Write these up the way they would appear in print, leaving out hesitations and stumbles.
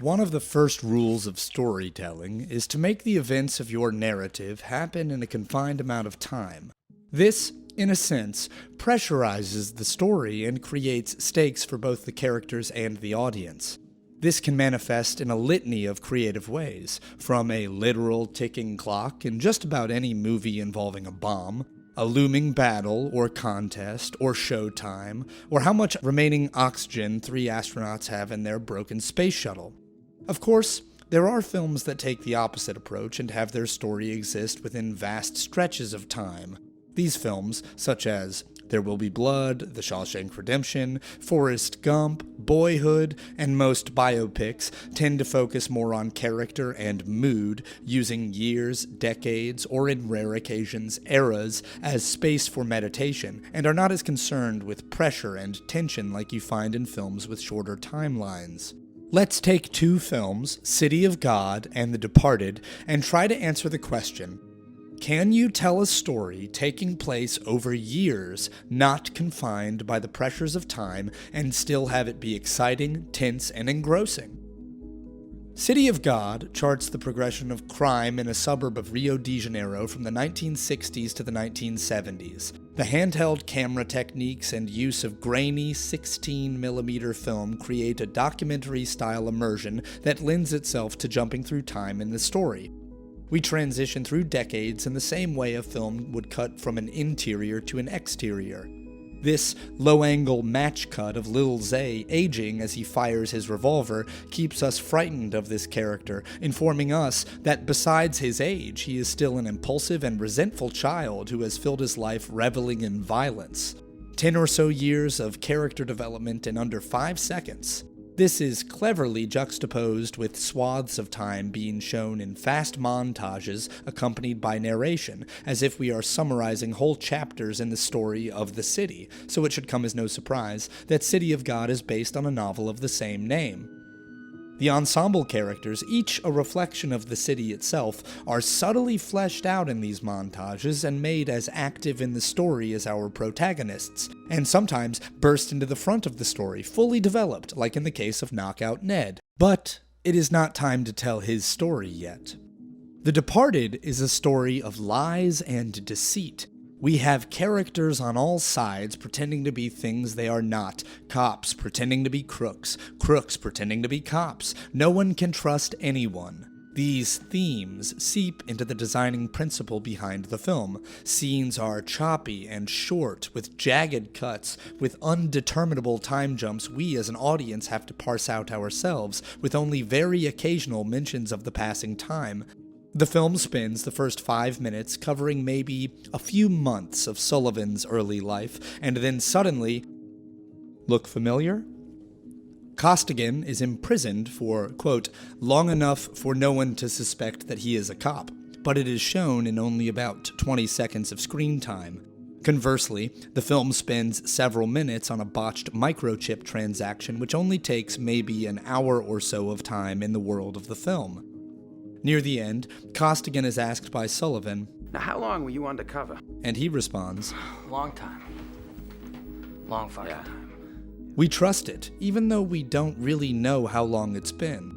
One of the first rules of storytelling is to make the events of your narrative happen in a confined amount of time. This, in a sense, pressurizes the story and creates stakes for both the characters and the audience. This can manifest in a litany of creative ways, from a literal ticking clock in just about any movie involving a bomb, a looming battle or contest or showtime, or how much remaining oxygen 3 astronauts have in their broken space shuttle. Of course, there are films that take the opposite approach and have their story exist within vast stretches of time. These films, such as There Will Be Blood, The Shawshank Redemption, Forrest Gump, Boyhood, and most biopics, tend to focus more on character and mood, using years, decades, or in rare occasions, eras, as space for meditation, and are not as concerned with pressure and tension like you find in films with shorter timelines. Let's take two films, City of God and The Departed, and try to answer the question: can you tell a story taking place over years, not confined by the pressures of time, and still have it be exciting, tense, and engrossing? City of God charts the progression of crime in a suburb of Rio de Janeiro from the 1960s to the 1970s. The handheld camera techniques and use of grainy 16mm film create a documentary-style immersion that lends itself to jumping through time in the story. We transition through decades in the same way a film would cut from an interior to an exterior. This low-angle match cut of Lil Zay aging as he fires his revolver keeps us frightened of this character, informing us that besides his age, he is still an impulsive and resentful child who has filled his life reveling in violence. 10 or so years of character development in under 5 seconds. This is cleverly juxtaposed with swaths of time being shown in fast montages accompanied by narration, as if we are summarizing whole chapters in the story of the city, so it should come as no surprise that City of God is based on a novel of the same name. The ensemble characters, each a reflection of the city itself, are subtly fleshed out in these montages and made as active in the story as our protagonists, and sometimes burst into the front of the story, fully developed, like in the case of Knockout Ned. But it is not time to tell his story yet. The Departed is a story of lies and deceit. We have characters on all sides pretending to be things they are not. Cops pretending to be crooks. Crooks pretending to be cops. No one can trust anyone. These themes seep into the designing principle behind the film. Scenes are choppy and short, with jagged cuts, with undeterminable time jumps we as an audience have to parse out ourselves, with only very occasional mentions of the passing time. The film spends the first 5 minutes covering maybe a few months of Sullivan's early life, and then suddenly... Look familiar? Costigan is imprisoned for, quote, long enough for no one to suspect that he is a cop, but it is shown in only about 20 seconds of screen time. Conversely, the film spends several minutes on a botched microchip transaction which only takes maybe an hour or so of time in the world of the film. Near the end, Costigan is asked by Sullivan, "Now, how long were you undercover?" And he responds, Long time. Long fucking time. We trust it, even though we don't really know how long it's been.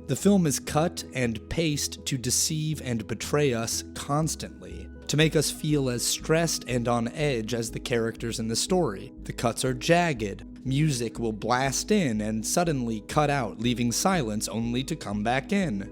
The film is cut and paced to deceive and betray us constantly, to make us feel as stressed and on edge as the characters in the story. The cuts are jagged, music will blast in and suddenly cut out, leaving silence only to come back in.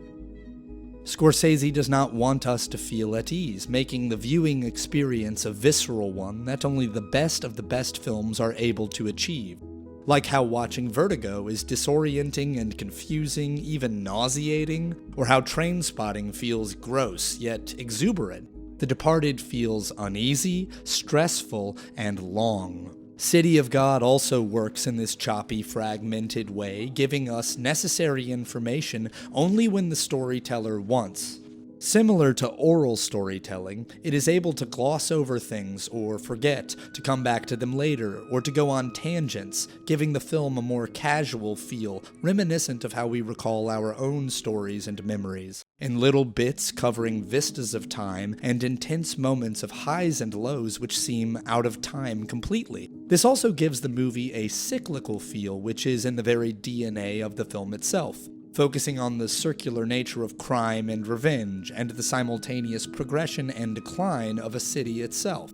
Scorsese does not want us to feel at ease, making the viewing experience a visceral one that only the best of the best films are able to achieve. Like how watching Vertigo is disorienting and confusing, even nauseating, or how Trainspotting feels gross yet exuberant. The Departed feels uneasy, stressful, and long. City of God also works in this choppy, fragmented way, giving us necessary information only when the storyteller wants. Similar to oral storytelling, it is able to gloss over things or forget, to come back to them later, or to go on tangents, giving the film a more casual feel, reminiscent of how we recall our own stories and memories. In little bits covering vistas of time and intense moments of highs and lows which seem out of time completely. This also gives the movie a cyclical feel which is in the very DNA of the film itself. focusing on the circular nature of crime and revenge, and the simultaneous progression and decline of a city itself.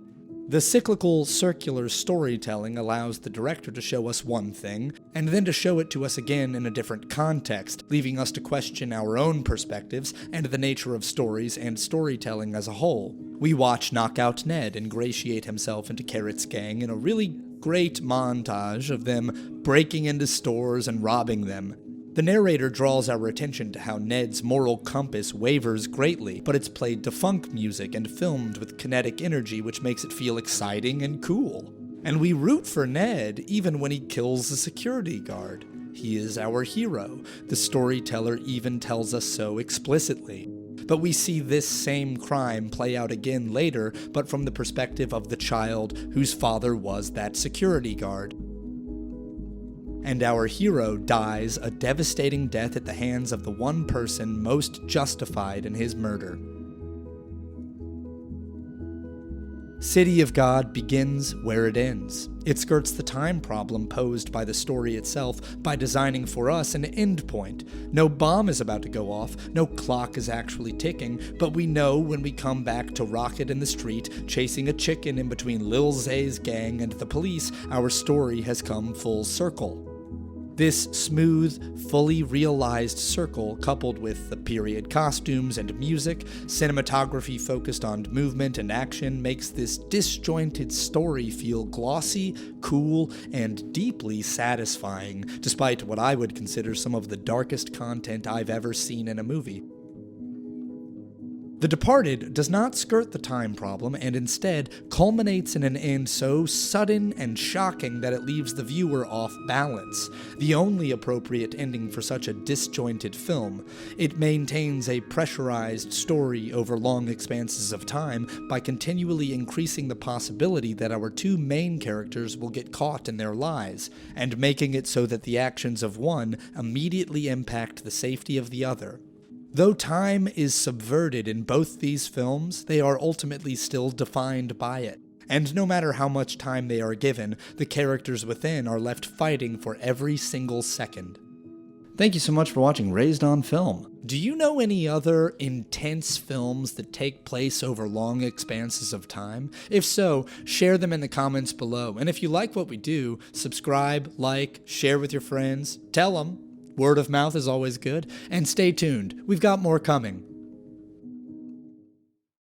The cyclical, circular storytelling allows the director to show us one thing, and then to show it to us again in a different context, leaving us to question our own perspectives and the nature of stories and storytelling as a whole. We watch Knockout Ned ingratiate himself into Carrot's gang in a really great montage of them breaking into stores and robbing them. The narrator draws our attention to how Ned's moral compass wavers greatly, but it's played to funk music and filmed with kinetic energy, which makes it feel exciting and cool. And we root for Ned even when he kills a security guard. He is our hero. The storyteller even tells us so explicitly. But we see this same crime play out again later, but from the perspective of the child whose father was that security guard. And our hero dies a devastating death at the hands of the one person most justified in his murder. City of God begins where it ends. It skirts the time problem posed by the story itself by designing for us an end point. No bomb is about to go off, no clock is actually ticking, but we know when we come back to Rocket in the street, chasing a chicken in between Lil Zay's gang and the police, our story has come full circle. This smooth, fully realized circle, coupled with the period costumes and music, cinematography focused on movement and action, makes this disjointed story feel glossy, cool, and deeply satisfying, despite what I would consider some of the darkest content I've ever seen in a movie. The Departed does not skirt the time problem and instead culminates in an end so sudden and shocking that it leaves the viewer off balance, the only appropriate ending for such a disjointed film. It maintains a pressurized story over long expanses of time by continually increasing the possibility that our two main characters will get caught in their lies, and making it so that the actions of one immediately impact the safety of the other. Though time is subverted in both these films, they are ultimately still defined by it. And no matter how much time they are given, the characters within are left fighting for every single second. Thank you so much for watching Raised on Film. Do you know any other intense films that take place over long expanses of time? If so, share them in the comments below. And if you like what we do, subscribe, like, share with your friends, tell them. Word of mouth is always good. And stay tuned. We've got more coming.